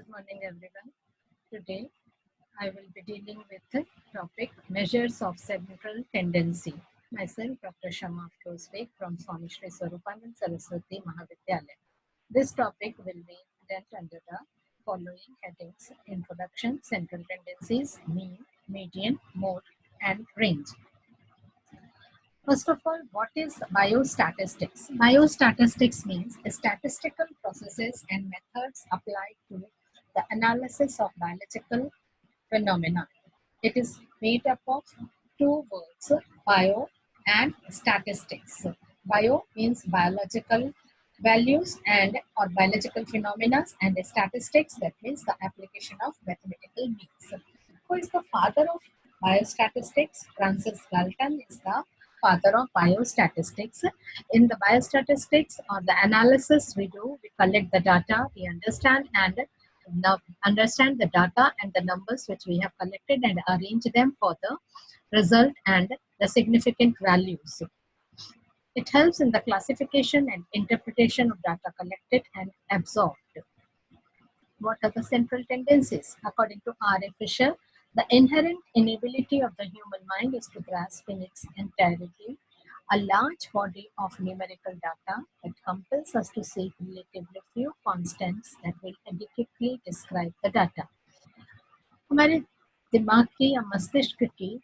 Good morning, everyone. Today, I will be dealing with the topic Measures of Central Tendency. Myself, Dr. Shama Afrozbek from Swami Shri Swarupanand Saraswati Mahavidyalaya. This topic will be dealt under the following headings: Introduction, Central Tendencies, Mean, Median, Mode, and Range. First of all, what is biostatistics? Biostatistics means statistical processes and methods applied to the analysis of biological phenomena. It is made up of two words, bio and statistics. Bio means biological values and or biological phenomena, and statistics, that means the application of mathematical means. Who is the father of biostatistics? Francis Galton is the father of biostatistics. In the biostatistics or the analysis we do, we collect the data, we understand the data and the numbers which we have collected and arrange them for the result and the significant values. It helps in the classification and interpretation of data collected and absorbed. What are the central tendencies? According to R.A. Fisher, the inherent inability of the human mind is to grasp in its entirety a large body of numerical data that compels us to seek relatively few constants that will adequately describe the data. हमारे दिमाग की या मस्तिष्क की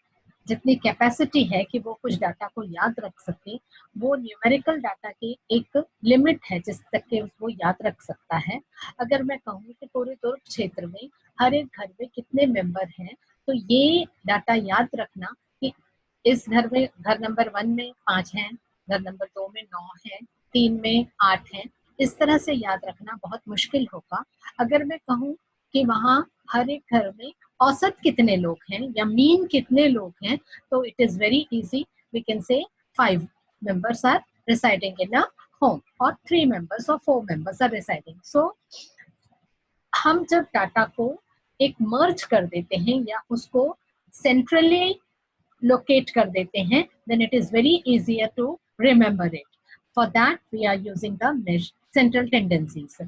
जितनी capacity है कि वो कुछ डाटा को याद रख सके, वो न्यूमेरिकल डाटा की एक लिमिट है जिस तक के वो याद रख सकता है. अगर मैं कहूँ कि पूरे दुर्ग क्षेत्र में हर एक घर में कितने मेंबर हैं, तो ये डाटा याद रखना कि इस घर में घर नंबर 1 में 5 हैं, घर नंबर 2 में 9 हैं, 3 में 8 हैं, इस तरह से याद रखना बहुत मुश्किल होगा. अगर मैं कहूँ कि वहाँ हर एक घर में औसत कितने लोग हैं या मीन कितने लोग हैं, तो it is very easy. We can say 5 members are residing in a home or 3 members or 4 members are residing. So हम जब डाटा को एक मर्ज कर देते हैं या उसको सेंट्रली लोकेट कर देते हैं, then it is very easier to remember it. For that we are using the central tendencies.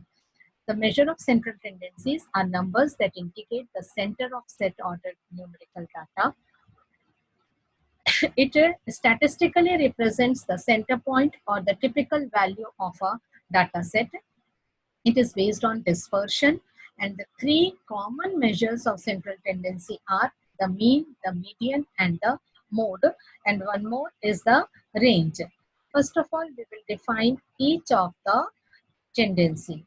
The measure of central tendencies are numbers that indicate the center of set ordered numerical data. It statistically represents the center point or the typical value of a data set. It is based on dispersion, and the three common measures of central tendency are the mean, the median, and the mode, and one more is the range. First of all, we will define each of the tendency.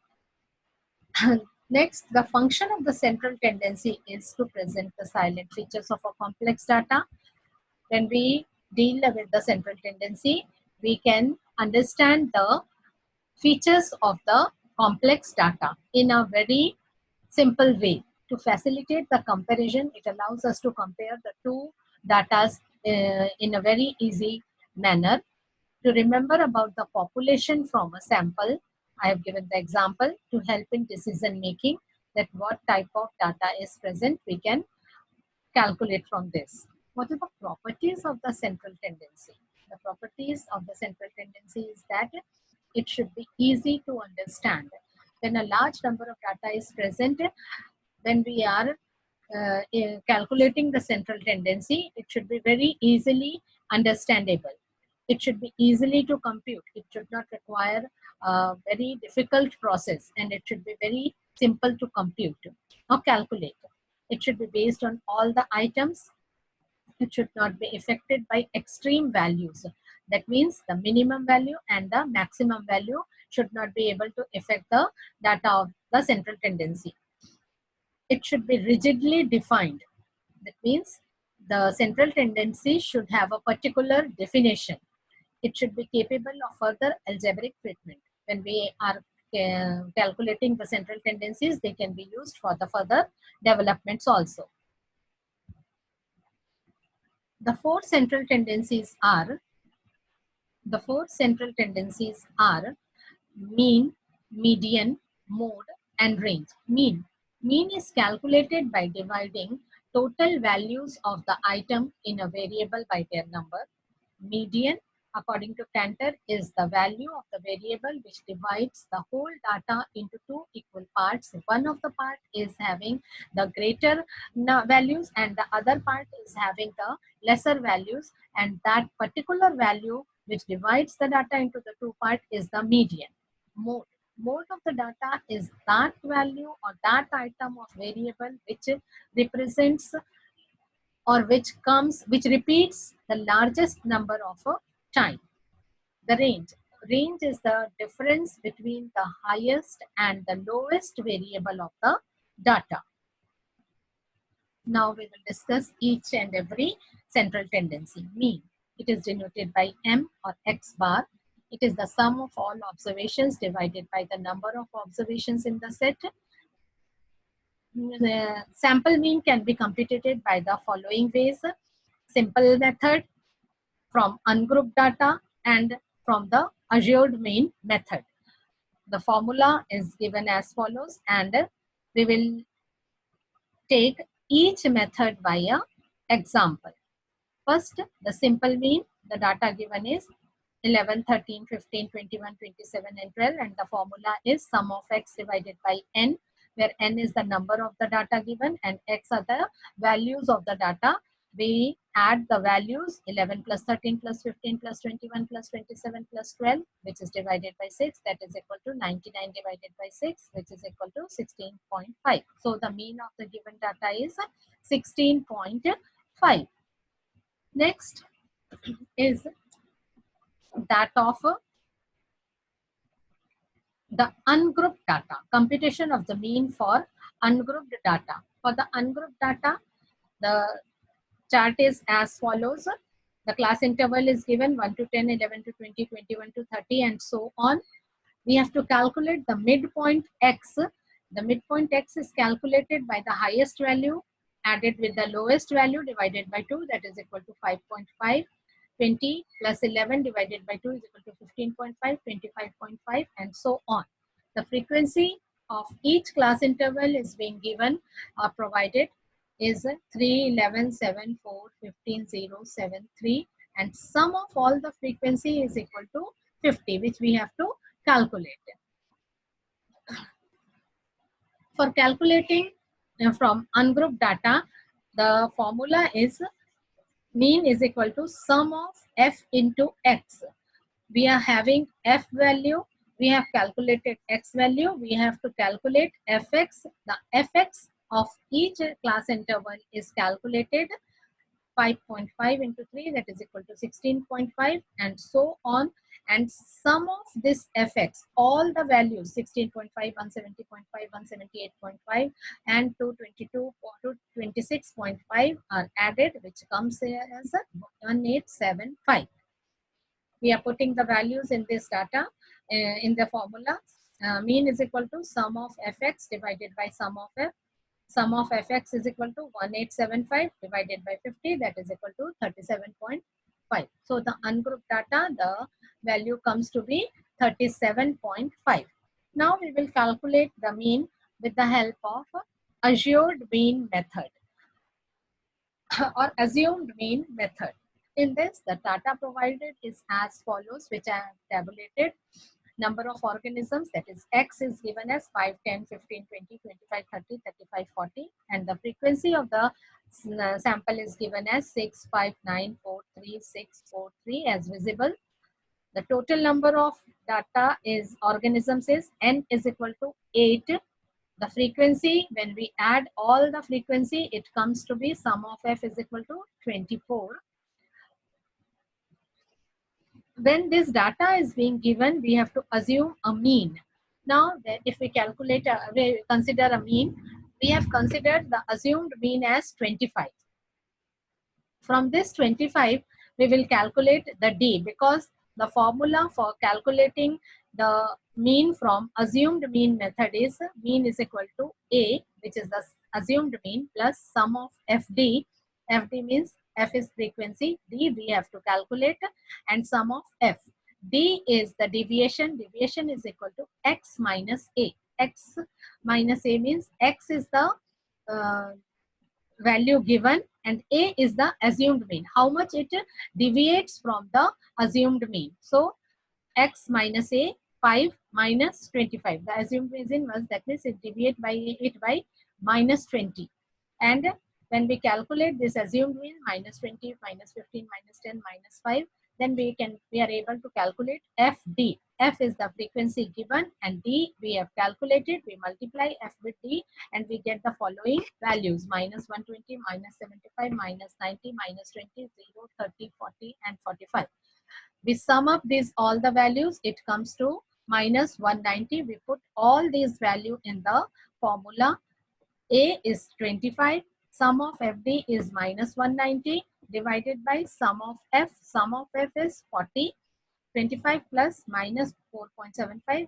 Next, the function of the central tendency is to present the silent features of a complex data. When we deal with the central tendency, we can understand the features of the complex data in a very simple way. To facilitate the comparison, it allows us to compare the two data in a very easy manner. To remember about the population from a sample, I have given the example to help in decision making, that what type of data is present, we can calculate from this. What are the properties of the central tendency? The properties of the central tendency is that it should be easy to understand. When a large number of data is present, when we are calculating the central tendency, it should be very easily understandable. It should be easily to compute. It should not require a very difficult process, and it should be very simple to compute or calculate. It should be based on all the items. It should not be affected by extreme values. That means the minimum value and the maximum value should not be able to affect the data of the central tendency. It should be rigidly defined. That means the central tendency should have a particular definition. It should be capable of further algebraic treatment. When we are calculating the central tendencies, they can be used for the further developments also. The four central tendencies are mean, median, mode, and range. Mean is calculated by dividing total values of the item in a variable by their number. Median according to Cantor, is the value of the variable which divides the whole data into two equal parts. One of the part is having the greater values and the other part is having the lesser values, and that particular value which divides the data into the two parts is the median. Mode of the data is that value or that item of variable which represents or which repeats the largest number of a time. The range is the difference between the highest and the lowest variable of the data. Now we will discuss each and every central tendency. Mean, it is denoted by M or X bar. It is the sum of all observations divided by the number of observations in the set. The sample mean can be computed by the following ways: simple method, from ungrouped data, and from the assured mean method. The formula is given as follows, and we will take each method by an example. First, the simple mean. The data given is 11, 13, 15, 21, 27, and 12, and the formula is sum of x divided by n, where n is the number of the data given and x are the values of the data. We add the values 11 plus 13 plus 15 plus 21 plus 27 plus 12, which is divided by 6, that is equal to 99 divided by 6, which is equal to 16.5. So the mean of the given data is 16.5. Next is that of the ungrouped data, computation of the mean for ungrouped data. For the ungrouped data, the chart is as follows. The class interval is given 1 to 10, 11 to 20, 21 to 30, and so on. We have to calculate the midpoint x. The midpoint x is calculated by the highest value added with the lowest value divided by 2, that is equal to 5.5. 20 plus 11 divided by 2 is equal to 15.5, 25.5, and so on. The frequency of each class interval is being given or provided is 3, 11, 7, 4, 15, 0, 7, 3, and sum of all the frequency is equal to 50, which we have to calculate. For calculating from ungrouped data, the formula is mean is equal to sum of f into x. We are having f value, we have calculated x value, we have to calculate fx. The fx of each class interval is calculated 5.5 into 3, that is equal to 16.5, and so on. And sum of this fx, all the values 16.5, 170.5, 178.5, and 222 to 26.5 are added, which comes here as 1875. We are putting the values in this data in the formula. Mean is equal to sum of fx divided by sum of f. Sum of fx is equal to 1875 divided by 50, that is equal to 37.5. So the ungrouped data, the value comes to be 37.5. Now we will calculate the mean with the help of assured mean method or assumed mean method. In this, the data provided is as follows, which I have tabulated. Number of organisms, that is x, is given as 5, 10, 15, 20, 25, 30, 35, 40, and the frequency of the sample is given as 6, 5, 9, 4, 3, 6, 4, 3 as visible. The total number of data is organisms is n is equal to 8. The frequency, when we add all the frequency, it comes to be sum of f is equal to 24. When this data is being given, we have to assume a mean. Now, if we calculate, we consider a mean, we have considered the assumed mean as 25. From this 25, we will calculate the D, because the formula for calculating the mean from assumed mean method is mean is equal to A, which is the assumed mean, plus sum of FD. FD means F is frequency, D we have to calculate, and sum of F. D is the deviation. Deviation is equal to X minus A. X minus A means X is the value given, and A is the assumed mean, how much it deviates from the assumed mean. So x minus A, 5 minus 25. The assumed mean was, that means it deviate by it by minus 20. And when we calculate this assumed mean, minus 20, minus 15, minus 10, minus 5, then we are able to calculate FD. F is the frequency given, and D we have calculated. We multiply F with D and we get the following values: minus 120, minus 75, minus 90, minus 20, 0, 30, 40, and 45. We sum up these all the values, it comes to minus 190. We put all these value in the formula. A is 25, sum of FD is minus 190 divided by sum of F. Sum of F is 40. 25 plus minus 4.75,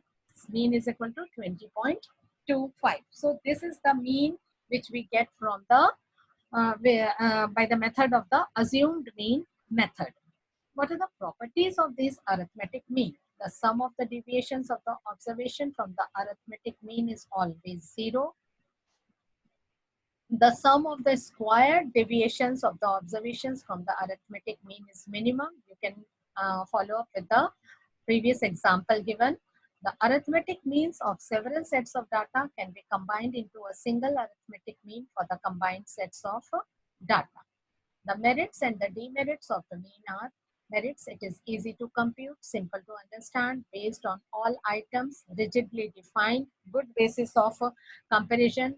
mean is equal to 20.25. So this is the mean which we get from the by the method of the assumed mean method. What are the properties of this arithmetic mean? The sum of the deviations of the observation from the arithmetic mean is always 0. The sum of the squared deviations of the observations from the arithmetic mean is minimum. You can follow up with the previous example given. The arithmetic means of several sets of data can be combined into a single arithmetic mean for the combined sets of data. The merits and the demerits of the mean are: merits, it is easy to compute, simple to understand, based on all items, rigidly defined, good basis of comparison,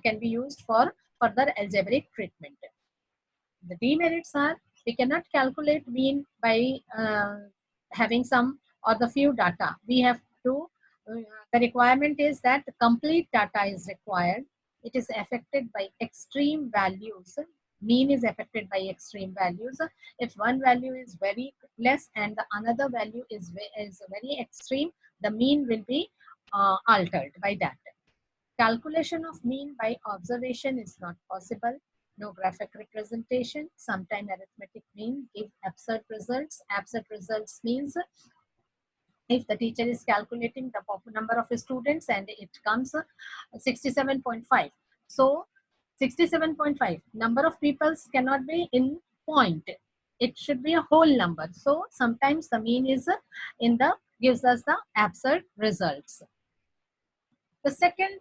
can be used for further algebraic treatment. The demerits are, we cannot calculate mean by having some or the few data. We have to, the requirement is that complete data is required. It is affected by extreme values. Mean is affected by extreme values. If one value is very less and the another value is very extreme, the mean will be altered by that. Calculation of mean by observation is not possible. No graphic representation. Sometimes arithmetic mean give absurd results. Absurd results means if the teacher is calculating the number of students and it comes 67.5. So 67.5, number of people cannot be in point. It should be a whole number. So sometimes the mean is in the, gives us the absurd results. The second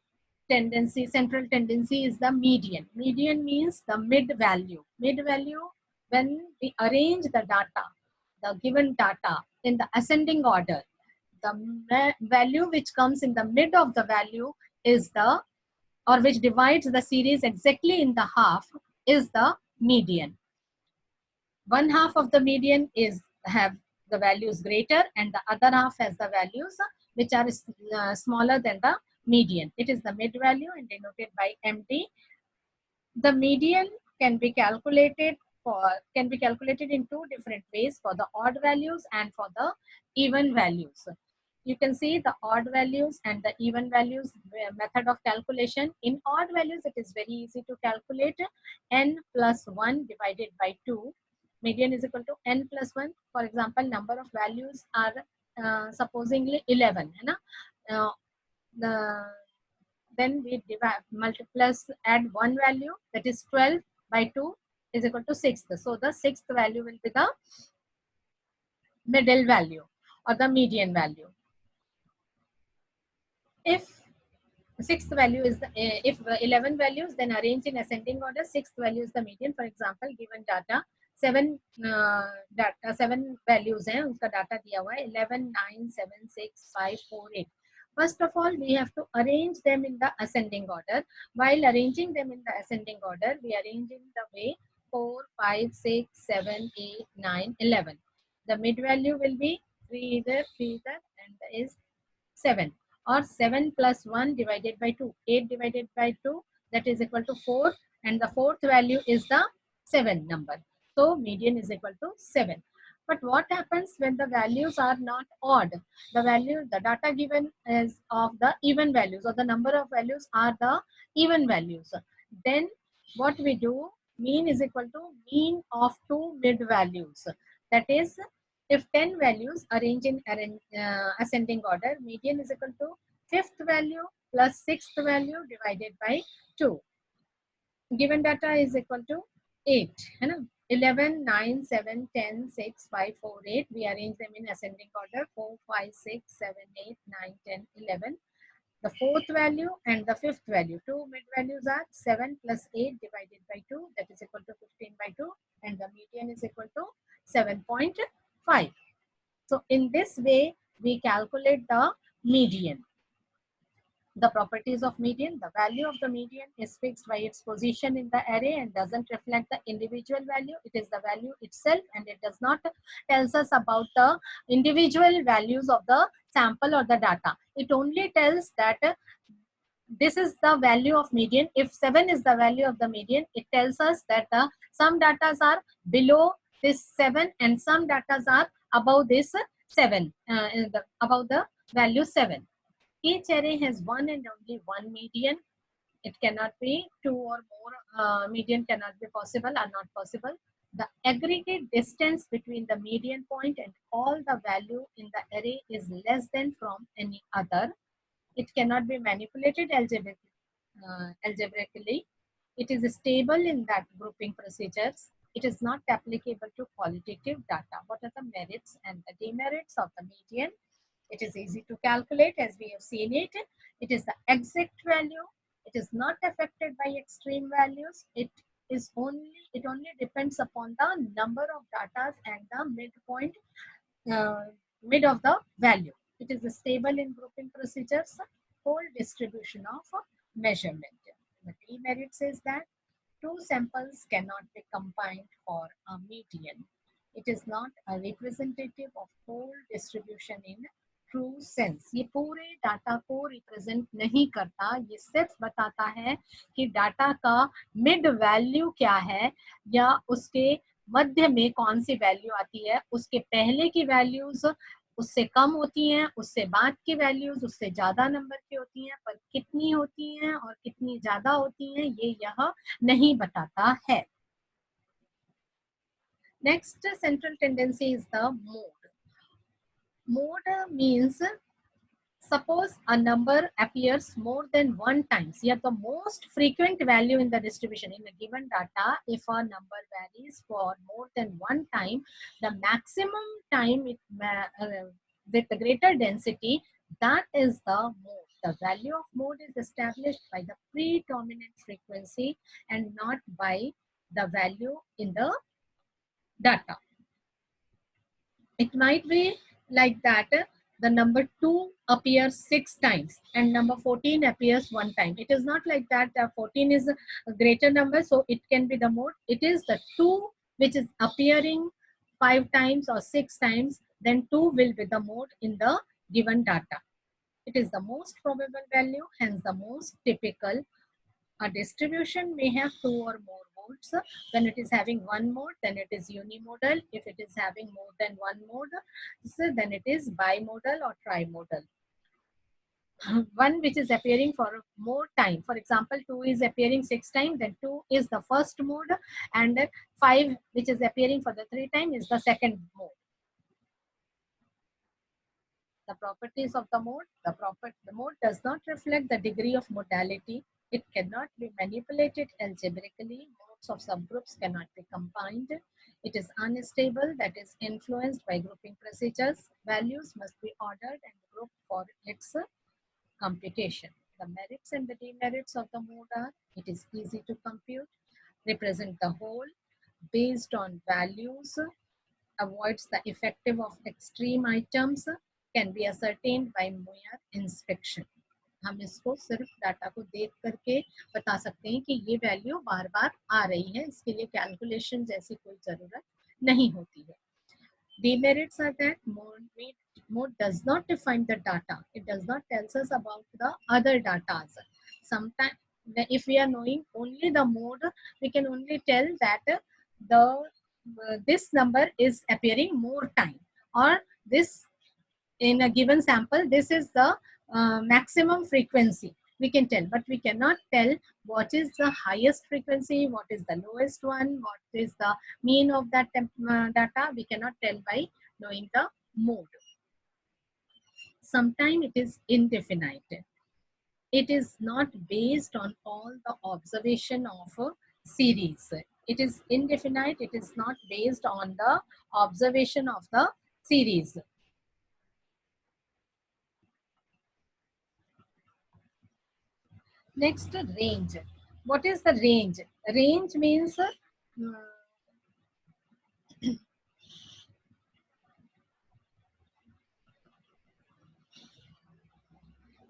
tendency, central tendency, is the median. Median means the mid value. Mid value, when we arrange the data, the given data in the ascending order, the value which comes in the mid of the value is the, or which divides the series exactly in the half, is the median. One half of the median is have the values greater and the other half has the values which are smaller than the median. It is the mid value and denoted by MD. The median can be calculated in two different ways, for the odd values and for the even values. You can see the odd values and the even values method of calculation. In odd values, it is very easy to calculate. N plus 1 divided by 2. Median is equal to n plus 1. For example, number of values are supposingly 11. Then we divide, multiply, add one value, that is 12 by 2 is equal to 6. So the sixth value will be the middle value or the median value. If sixth value is the, if 11 values, then arrange in ascending order, sixth value is the median. For example, given data, 7 values हैं, उसका data दिया हुआ है 11, 9, 7, 6, 5, 4, 8. First of all, we have to arrange them in the ascending order. While arranging them in the ascending order, we arrange in the way 4, 5, 6, 7, 8, 9, 11. The mid value will be 3 there, and is 7. Or 7 plus 1 divided by 2. 8 divided by 2, that is equal to 4. And the fourth value is the 7 number. So median is equal to 7. But what happens when the values are not odd? The data given is of the even values, or the number of values are the even values. Then what we do, mean is equal to mean of two mid values. That is, if 10 values arrange in ascending order, median is equal to fifth value plus sixth value divided by 2. Given data is equal to 8 है ना. 11 9 7 10 6 5 4 8 we arrange them in ascending order. 4 5 6 7 8 9 10 11. The fourth value and the fifth value, two mid values are 7 plus 8 divided by 2, that is equal to 15 by 2, and the median is equal to 7.5. So in this way we calculate the median. The properties of median: the value of the median is fixed by its position in the array and doesn't reflect the individual value. It is the value itself, and it does not tells us about the individual values of the sample or the data. It only tells that this is the value of median. If 7 is the value of the median, it tells us that some data are below this 7 and some data are above this 7, above the value 7. Each array has one and only one median. It cannot be two or more. Median cannot be possible or not possible. The aggregate distance between the median point and all the value in the array is less than from any other. It cannot be manipulated algebraically. It is stable in that grouping procedures. It is not applicable to qualitative data. What are the merits and the demerits of the median? It is easy to calculate as we have seen it. It is the exact value. It is not affected by extreme values. It only depends upon the number of data and the midpoint, mid of the value. It is stable in grouping procedures, whole distribution of measurement. The demerit says that two samples cannot be combined for a median. It is not a representative of whole distribution in true sense. ये पूरे data को represent नहीं करता, ये सिर्फ बताता है कि डाटा का मिड वैल्यू क्या है या उसके मध्य में कौन सी वैल्यू आती है. उसके पहले की वैल्यूज उससे कम होती हैं, उससे बाद की वैल्यूज उससे ज्यादा नंबर की होती हैं, पर कितनी होती हैं और कितनी ज्यादा होती हैं ये यह नहीं बताता है. Next central tendency is the mode. Mode means suppose a number appears more than one times. Here the most frequent value in the distribution in a given data. If a number varies for more than one time, the maximum time with the greater density, that is the mode. The value of mode is established by the predominant frequency and not by the value in the data. It might be like that the number 2 appears 6 times and number 14 appears one time. It is not like that 14 is a greater number, so it can be the mode. It is the 2 which is appearing 5 times or 6 times, then 2 will be the mode in the given data. It is the most probable value, hence the most typical. A distribution may have 2 or more modes. When it is having one mode, then it is unimodal. If it is having more than one mode, so then it is bimodal or trimodal. One which is appearing for more time. For example, 2 is appearing 6 times, then 2 is the first mode, and 5 which is appearing for the 3 times is the second mode. The properties of the mode. The mode does not reflect the degree of modality. It cannot be manipulated algebraically. Modes of subgroups cannot be combined. It is unstable, that is influenced by grouping procedures. Values must be ordered and grouped for its computation. The merits and the demerits of the mode are: it is easy to compute, represent the whole based on values, avoids the effective of extreme items, can be ascertained by mere inspection. हम इसको सिर्फ data को देख करके बता सकते हैं कि ये वैल्यू बार बार आ रही है, इसके लिए कैलकुलेशन जैसी कोई जरूरत नहीं होती है. Demerits are that mode does not define the data. It does not tell us about the other data. Sometimes if we are knowing only the mode, we can only tell that this number is appearing more time, or this in a given sample, this is the maximum frequency. We can tell, but we cannot tell what is the highest frequency, what is the lowest one, what is the mean of that data. We cannot tell by knowing the mode. Sometimes it is indefinite. it is not based on all the observation of a series. It is indefinite. It is not based on the observation of the series. Next, range. What is the range? Range means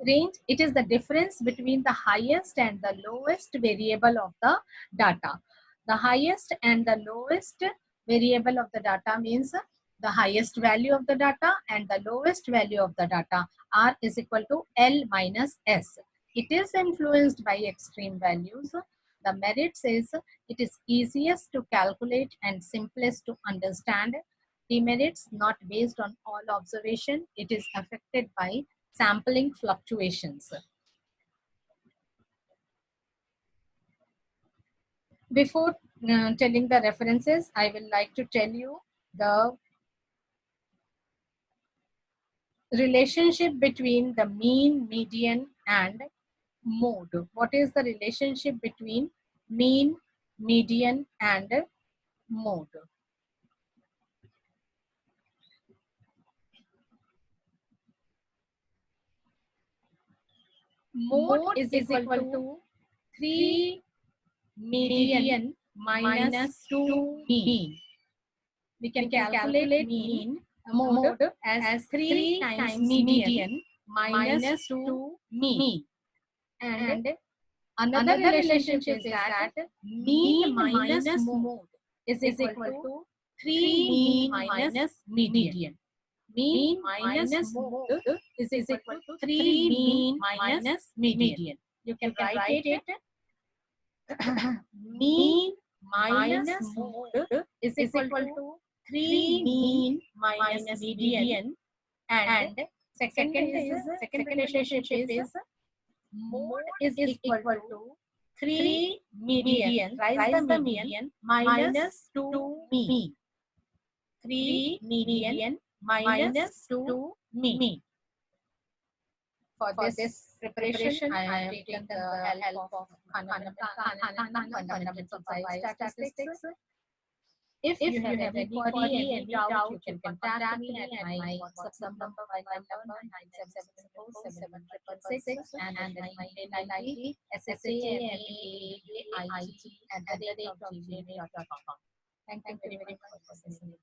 range, it is the difference between the highest and the lowest variable of the data. The highest and the lowest variable of the data means the highest value of the data and the lowest value of the data. R is equal to L minus S. It is influenced by extreme values. The merit says it is easiest to calculate and simplest to understand. Demerits not based on all observation. It is affected by sampling fluctuations. Before telling the references, I will like to tell you the relationship between the mean, median, and mode. What is the relationship between mean, median, and mode? Mode is equal to 3 median minus 2 mean. We can calculate mean mode as 3 times median minus 2 mean. And another relationship is that mean minus mode is equal to 3 mean minus median. Mean minus mode is equal to 3 mean minus median. You can write it mean minus mode is equal to 3 mean minus median, and second relationship is mode is equal to 3 median, rise the median, minus 2 mean. 3 median minus 2 mean. For this preparation, I have taken the help of Fundamentals of Biostatistics. If you have any query, any doubt, you can contact me at my WhatsApp number, mobile number 9774766, and at my email ID ssameait@gmail.com. Thank you very much for listening.